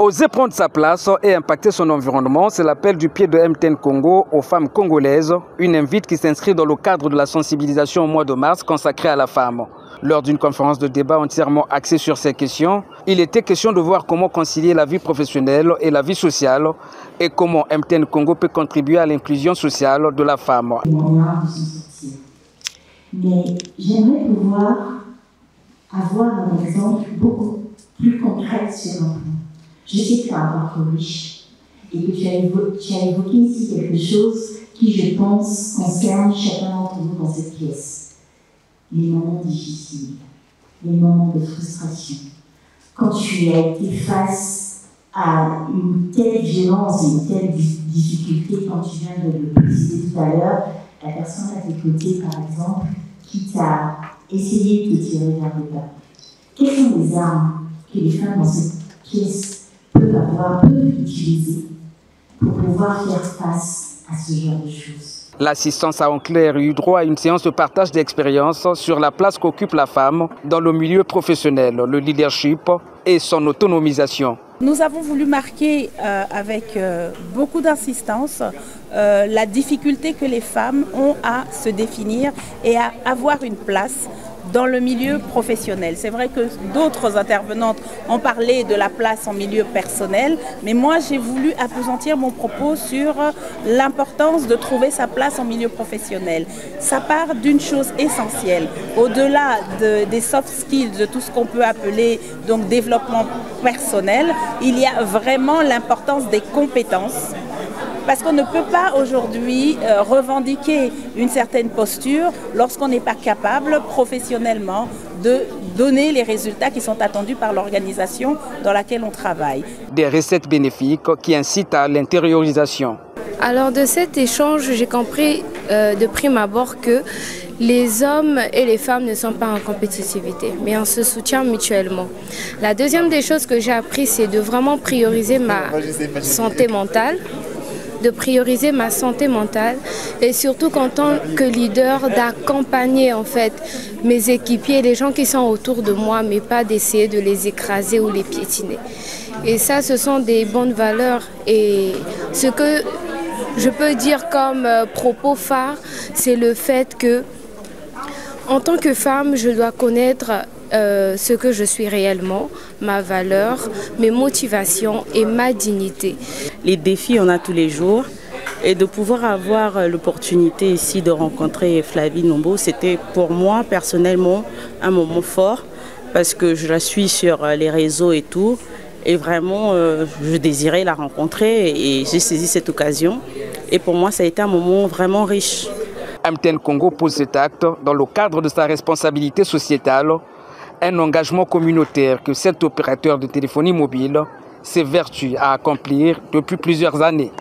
Oser prendre sa place et impacter son environnement, c'est l'appel du pied de MTN Congo aux femmes congolaises, une invite qui s'inscrit dans le cadre de la sensibilisation au mois de mars consacrée à la femme. Lors d'une conférence de débat entièrement axée sur ces questions, il était question de voir comment concilier la vie professionnelle et la vie sociale et comment MTN Congo peut contribuer à l'inclusion sociale de la femme. Mais j'aimerais pouvoir avoir un exemple beaucoup plus concret sur l'emploi. Je sais que tu as un parcours riche et que tu as évoqué ici quelque chose qui, je pense, concerne chacun d'entre nous dans cette pièce. Les moments difficiles, les moments de frustration. Quand tu as été face à une telle violence et une telle difficulté, quand tu viens de le préciser tout à l'heure, la personne à tes côtés, par exemple, qui t'a essayé de te tirer vers le bas. Quelles sont les armes que les femmes dans cette pièce peuvent utiliser pour pouvoir faire face à ce genre de choses? L'assistance a en clair eu droit à une séance de partage d'expériences sur la place qu'occupe la femme dans le milieu professionnel, le leadership et son autonomisation. Nous avons voulu marquer avec beaucoup d'insistance la difficulté que les femmes ont à se définir et à avoir une place dans le milieu professionnel. C'est vrai que d'autres intervenantes ont parlé de la place en milieu personnel, mais moi j'ai voulu appesantir mon propos sur l'importance de trouver sa place en milieu professionnel. Ça part d'une chose essentielle. Au-delà des soft skills, de tout ce qu'on peut appeler donc développement personnel, il y a vraiment l'importance des compétences. Parce qu'on ne peut pas aujourd'hui revendiquer une certaine posture lorsqu'on n'est pas capable professionnellement de donner les résultats qui sont attendus par l'organisation dans laquelle on travaille. Des recettes bénéfiques qui incitent à l'intériorisation. Alors de cet échange, j'ai compris de prime abord que les hommes et les femmes ne sont pas en compétitivité, mais on se soutient mutuellement. La deuxième des choses que j'ai appris, c'est de vraiment prioriser ma santé mentale. Et surtout qu'en tant que leader d'accompagner en fait mes équipiers, les gens qui sont autour de moi, mais pas d'essayer de les écraser ou les piétiner. Et ça, ce sont des bonnes valeurs. Et ce que je peux dire comme propos phare, c'est le fait que en tant que femme, je dois connaître ce que je suis réellement, ma valeur, mes motivations et ma dignité. Les défis, on a tous les jours. Et de pouvoir avoir l'opportunité ici de rencontrer Flavie Nombo, c'était pour moi personnellement un moment fort parce que je la suis sur les réseaux et tout. Et vraiment, je désirais la rencontrer et j'ai saisi cette occasion. Et pour moi, ça a été un moment vraiment riche. MTN Congo pose cet acte dans le cadre de sa responsabilité sociétale, un engagement communautaire que cet opérateur de téléphonie mobile s'évertue à accomplir depuis plusieurs années.